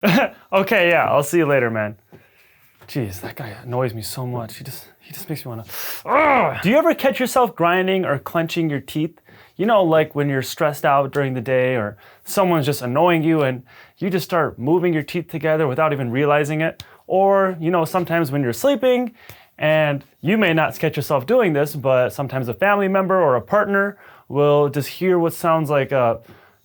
Okay, yeah, I'll see you later, man. Jeez, that guy annoys me so much. He just makes me wanna. Ugh! Do you ever catch yourself grinding or clenching your teeth? You know, like when you're stressed out during the day or someone's just annoying you and you just start moving your teeth together without even realizing it. Or, you know, sometimes when you're sleeping and you may not catch yourself doing this, but sometimes a family member or a partner will just hear what sounds like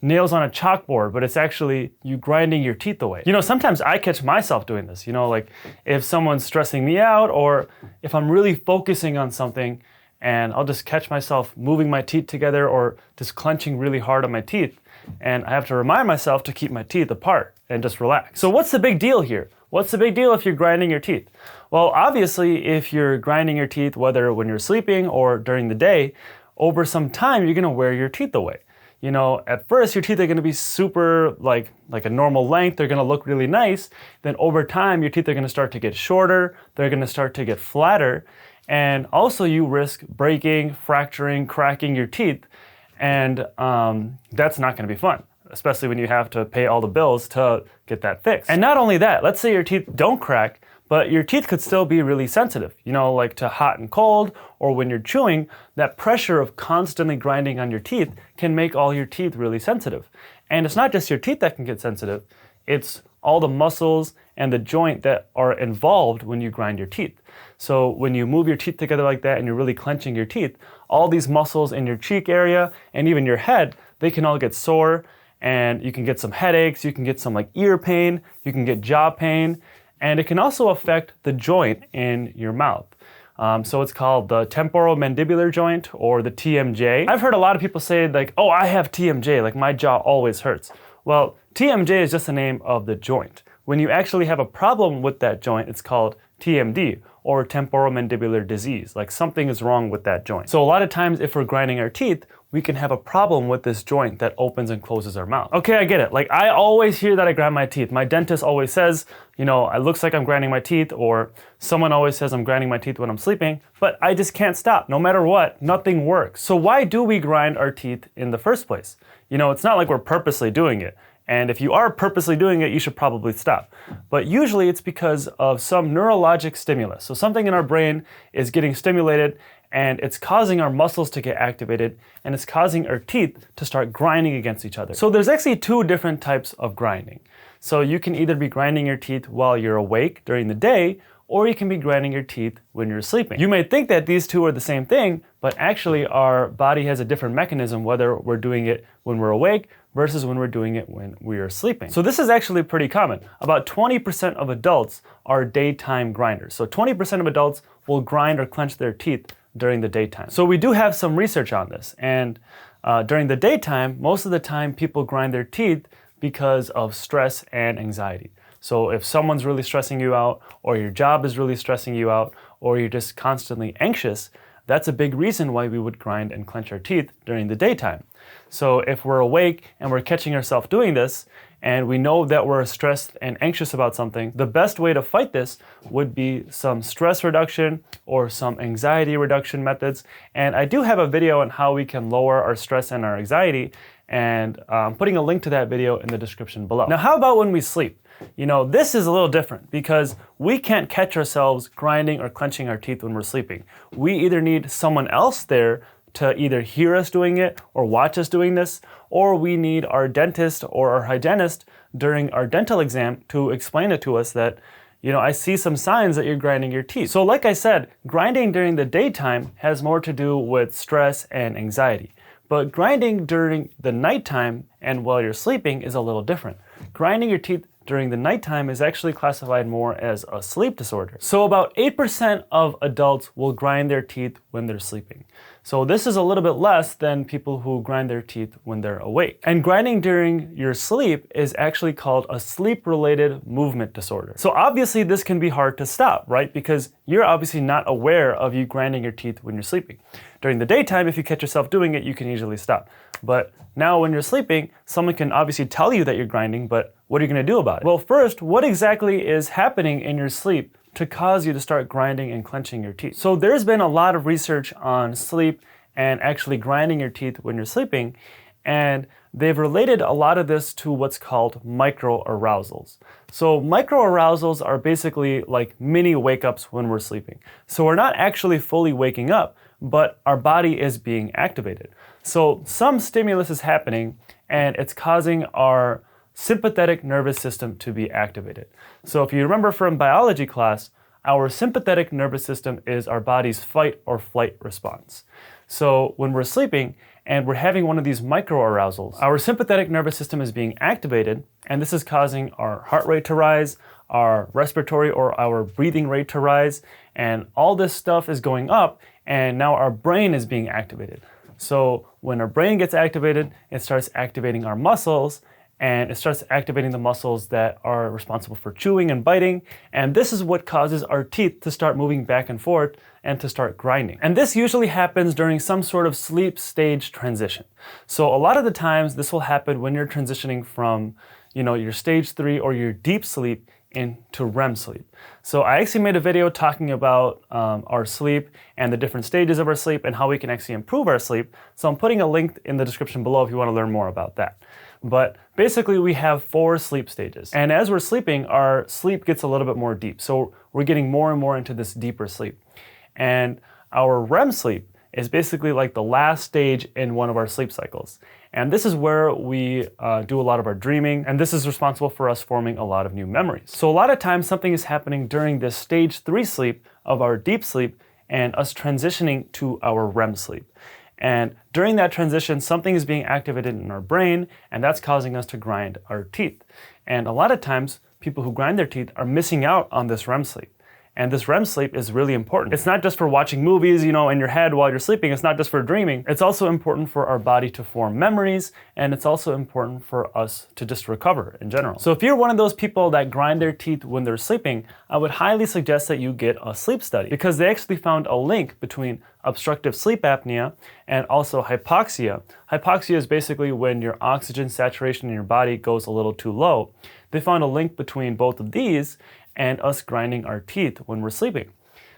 nails on a chalkboard, but it's actually you grinding your teeth away. You know, sometimes I catch myself doing this, you know, like if someone's stressing me out or if I'm really focusing on something and I'll just catch myself moving my teeth together or just clenching really hard on my teeth. And I have to remind myself to keep my teeth apart and just relax. So what's the big deal here? What's the big deal if you're grinding your teeth? Well, obviously, if you're grinding your teeth, whether when you're sleeping or during the day, over some time, you're gonna wear your teeth away. You know, at first your teeth are gonna be super like a normal length, they're gonna look really nice. Then over time, your teeth are gonna start to get shorter, they're gonna start to get flatter. And also you risk breaking, fracturing, cracking your teeth. And that's not gonna be fun, especially when you have to pay all the bills to get that fixed. And not only that, let's say your teeth don't crack, but your teeth could still be really sensitive, you know, like to hot and cold, or when you're chewing, that pressure of constantly grinding on your teeth can make all your teeth really sensitive. And it's not just your teeth that can get sensitive, it's all the muscles and the joint that are involved when you grind your teeth. So when you move your teeth together like that and you're really clenching your teeth, all these muscles in your cheek area and even your head, they can all get sore and you can get some headaches, you can get some like ear pain, you can get jaw pain, and it can also affect the joint in your mouth. So it's called the temporomandibular joint or the TMJ. I've heard a lot of people say like, oh, I have TMJ, like my jaw always hurts. Well, TMJ is just the name of the joint. When you actually have a problem with that joint, it's called TMD or temporomandibular disease, like something is wrong with that joint. So a lot of times if we're grinding our teeth, we can have a problem with this joint that opens and closes our mouth. Okay, I get it. Like I always hear that I grind my teeth. My dentist always says, you know, it looks like I'm grinding my teeth, or someone always says I'm grinding my teeth when I'm sleeping, but I just can't stop. No matter what, nothing works. So why do we grind our teeth in the first place? You know, it's not like we're purposely doing it. And if you are purposely doing it, you should probably stop. But usually it's because of some neurologic stimulus. So something in our brain is getting stimulated and it's causing our muscles to get activated and it's causing our teeth to start grinding against each other. So there's actually two different types of grinding. So you can either be grinding your teeth while you're awake during the day, or you can be grinding your teeth when you're sleeping. You may think that these two are the same thing, but actually our body has a different mechanism whether we're doing it when we're awake versus when we're doing it when we are sleeping. So this is actually pretty common. About 20% of adults are daytime grinders. So 20% of adults will grind or clench their teeth during the daytime. So we do have some research on this. And during the daytime, most of the time people grind their teeth because of stress and anxiety. So if someone's really stressing you out, or your job is really stressing you out, or you're just constantly anxious, that's a big reason why we would grind and clench our teeth during the daytime. So if we're awake and we're catching ourselves doing this, and we know that we're stressed and anxious about something, the best way to fight this would be some stress reduction or some anxiety reduction methods. And I do have a video on how we can lower our stress and our anxiety, and I'm putting a link to that video in the description below. Now, how about when we sleep? You know, this is a little different because we can't catch ourselves grinding or clenching our teeth when we're sleeping. We either need someone else there to either hear us doing it or watch us doing this, or we need our dentist or our hygienist during our dental exam to explain it to us that, you know, I see some signs that you're grinding your teeth. So like I said, grinding during the daytime has more to do with stress and anxiety. But grinding during the nighttime and while you're sleeping is a little different. Grinding your teeth during the nighttime is actually classified more as a sleep disorder. So about 8% of adults will grind their teeth when they're sleeping. So this is a little bit less than people who grind their teeth when they're awake. And grinding during your sleep is actually called a sleep-related movement disorder. So obviously this can be hard to stop, right? Because you're obviously not aware of you grinding your teeth when you're sleeping. During the daytime, if you catch yourself doing it, you can easily stop. But now when you're sleeping, someone can obviously tell you that you're grinding, but what are you going to do about it? Well, first, what exactly is happening in your sleep to cause you to start grinding and clenching your teeth? So there's been a lot of research on sleep and actually grinding your teeth when you're sleeping. And they've related a lot of this to what's called microarousals. So microarousals are basically like mini wake-ups when we're sleeping. So we're not actually fully waking up, but our body is being activated. So some stimulus is happening and it's causing our sympathetic nervous system to be activated. So if you remember from biology class, our sympathetic nervous system is our body's fight or flight response. So when we're sleeping and we're having one of these microarousals, our sympathetic nervous system is being activated, and this is causing our heart rate to rise, our respiratory or our breathing rate to rise, and all this stuff is going up, and now our brain is being activated. So when our brain gets activated, it starts activating our muscles, and it starts activating the muscles that are responsible for chewing and biting, and this is what causes our teeth to start moving back and forth and to start grinding. And this usually happens during some sort of sleep stage transition. So a lot of the times this will happen when you're transitioning from, your stage 3 or your deep sleep into REM sleep. So I actually made a video talking about our sleep and the different stages of our sleep and how we can actually improve our sleep. So I'm putting a link in the description below if you want to learn more about that. But basically we have 4 sleep stages. And as we're sleeping, our sleep gets a little bit more deep. So we're getting more and more into this deeper sleep. And our REM sleep is basically like the last stage in one of our sleep cycles. And this is where we do a lot of our dreaming, and this is responsible for us forming a lot of new memories. So a lot of times something is happening during this stage 3 sleep of our deep sleep and us transitioning to our REM sleep. And during that transition, something is being activated in our brain, and that's causing us to grind our teeth. And a lot of times, people who grind their teeth are missing out on this REM sleep. And this REM sleep is really important. It's not just for watching movies, in your head while you're sleeping. It's not just for dreaming. It's also important for our body to form memories, and it's also important for us to just recover in general. So if you're one of those people that grind their teeth when they're sleeping, I would highly suggest that you get a sleep study, because they actually found a link between obstructive sleep apnea and also hypoxia. Hypoxia is basically when your oxygen saturation in your body goes a little too low. They found a link between both of these and us grinding our teeth when we're sleeping.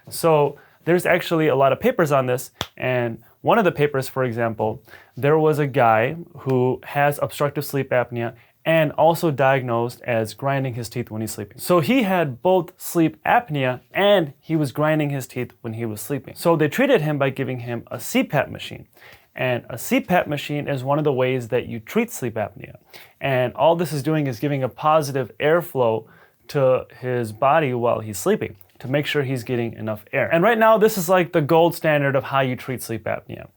So there's actually a lot of papers on this, and one of the papers, for example, there was a guy who has obstructive sleep apnea and also diagnosed as grinding his teeth when he's sleeping. So he had both sleep apnea and he was grinding his teeth when he was sleeping. So they treated him by giving him a CPAP machine. And a CPAP machine is one of the ways that you treat sleep apnea. And all this is doing is giving a positive airflow to his body while he's sleeping to make sure he's getting enough air. And right now, this is like the gold standard of how you treat sleep apnea.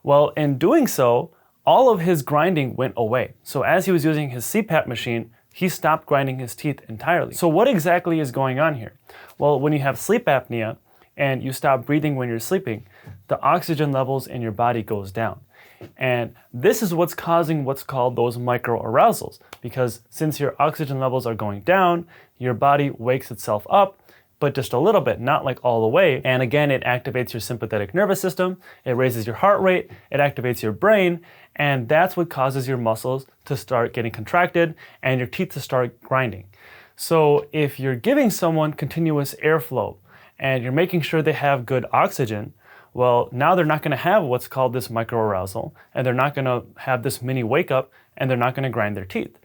Well, in doing so, all of his grinding went away. So as he was using his CPAP machine, he stopped grinding his teeth entirely. So what exactly is going on here? Well, when you have sleep apnea and you stop breathing when you're sleeping, the oxygen levels in your body goes down. And this is what's causing what's called those microarousals, because since your oxygen levels are going down, your body wakes itself up, but just a little bit, not like all the way. And again, it activates your sympathetic nervous system, it raises your heart rate, it activates your brain, and that's what causes your muscles to start getting contracted and your teeth to start grinding. So if you're giving someone continuous airflow and you're making sure they have good oxygen, well, now they're not going to have what's called this microarousal, and they're not going to have this mini wake up, and they're not going to grind their teeth.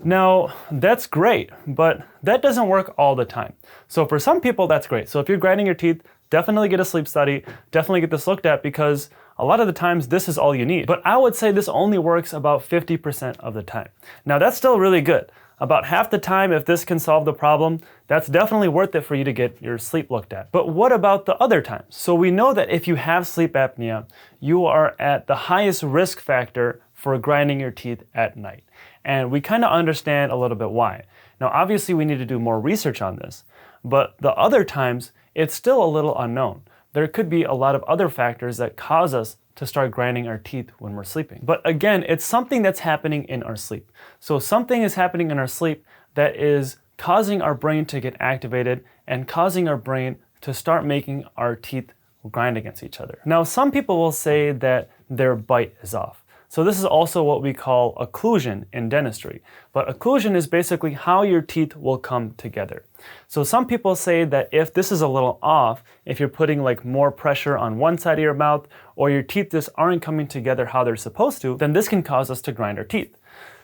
Now, that's great, but that doesn't work all the time. So for some people, that's great. So if you're grinding your teeth, definitely get a sleep study, definitely get this looked at, because a lot of the times this is all you need. But I would say this only works about 50% of the time. Now, that's still really good. About half the time, if this can solve the problem, that's definitely worth it for you to get your sleep looked at. But what about the other times? So we know that if you have sleep apnea, you are at the highest risk factor for grinding your teeth at night. And we kind of understand a little bit why. Now, obviously, we need to do more research on this, but the other times, it's still a little unknown. There could be a lot of other factors that cause us to start grinding our teeth when we're sleeping. But again, it's something that's happening in our sleep. So something is happening in our sleep that is causing our brain to get activated and causing our brain to start making our teeth grind against each other. Now, some people will say that their bite is off. So this is also what we call occlusion in dentistry. But occlusion is basically how your teeth will come together. So some people say that if this is a little off, if you're putting like more pressure on one side of your mouth, or your teeth just aren't coming together how they're supposed to, then this can cause us to grind our teeth.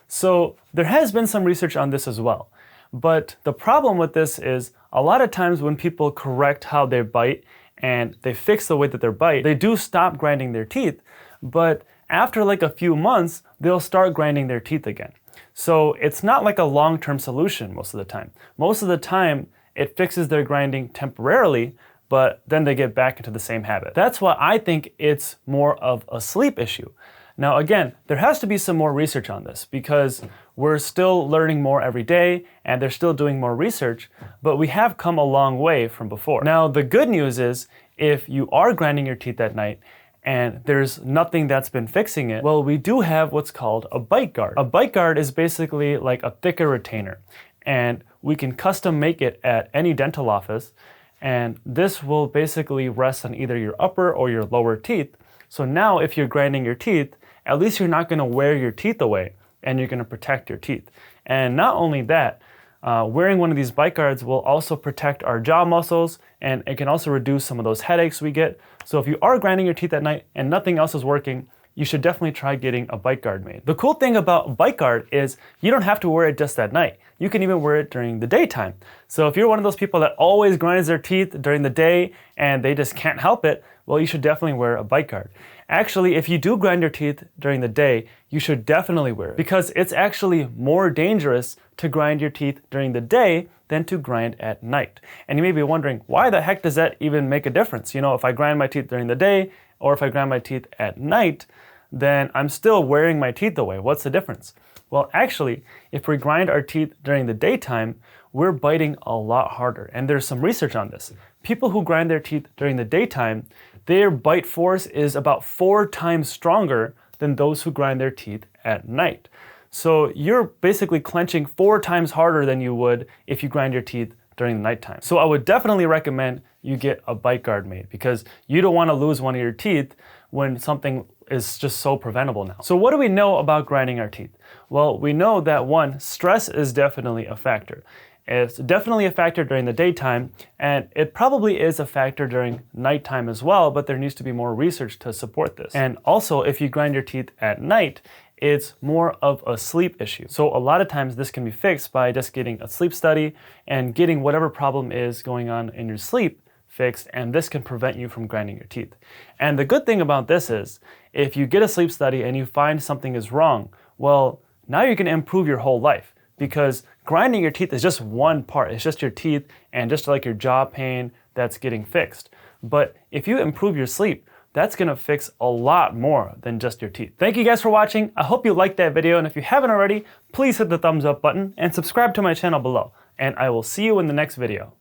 So there has been some research on this as well. But the problem with this is a lot of times when people correct how they bite and they fix the way that they bite, they do stop grinding their teeth, but after like a few months, they'll start grinding their teeth again. So it's not like a long-term solution most of the time. Most of the time, it fixes their grinding temporarily, but then they get back into the same habit. That's why I think it's more of a sleep issue. Now again, there has to be some more research on this because we're still learning more every day and they're still doing more research, but we have come a long way from before. Now the good news is if you are grinding your teeth at night and there's nothing that's been fixing it, well, we do have what's called a bite guard. A bite guard is basically like a thicker retainer, and we can custom make it at any dental office, and this will basically rest on either your upper or your lower teeth. So now if you're grinding your teeth, at least you're not gonna wear your teeth away and you're gonna protect your teeth. And not only that, wearing one of these bite guards will also protect our jaw muscles, and it can also reduce some of those headaches we get. So if you are grinding your teeth at night and nothing else is working, you should definitely try getting a bite guard made. The cool thing about a bite guard is you don't have to wear it just at night. You can even wear it during the daytime. So if you're one of those people that always grinds their teeth during the day and they just can't help it, well, you should definitely wear a bite guard. Actually, if you do grind your teeth during the day, you should definitely wear it because it's actually more dangerous to grind your teeth during the day than to grind at night. And you may be wondering, why the heck does that even make a difference? You know, if I grind my teeth during the day or if I grind my teeth at night, then I'm still wearing my teeth away. What's the difference? Well, actually, if we grind our teeth during the daytime, we're biting a lot harder. And there's some research on this. People who grind their teeth during the daytime, their bite force is about 4 times stronger than those who grind their teeth at night. So you're basically clenching 4 times harder than you would if you grind your teeth during the nighttime. So I would definitely recommend you get a bite guard made because you don't want to lose one of your teeth when something is just so preventable now. So what do we know about grinding our teeth? Well, we know that one, stress is definitely a factor. It's definitely a factor during the daytime, and it probably is a factor during nighttime as well, but there needs to be more research to support this. And also, if you grind your teeth at night, it's more of a sleep issue. So a lot of times this can be fixed by just getting a sleep study and getting whatever problem is going on in your sleep fixed, and this can prevent you from grinding your teeth. And the good thing about this is, if you get a sleep study and you find something is wrong, well, now you're gonna improve your whole life because grinding your teeth is just one part. It's just your teeth and just like your jaw pain that's getting fixed. But if you improve your sleep, that's gonna fix a lot more than just your teeth. Thank you guys for watching. I hope you liked that video, and if you haven't already, please hit the thumbs up button and subscribe to my channel below. And I will see you in the next video.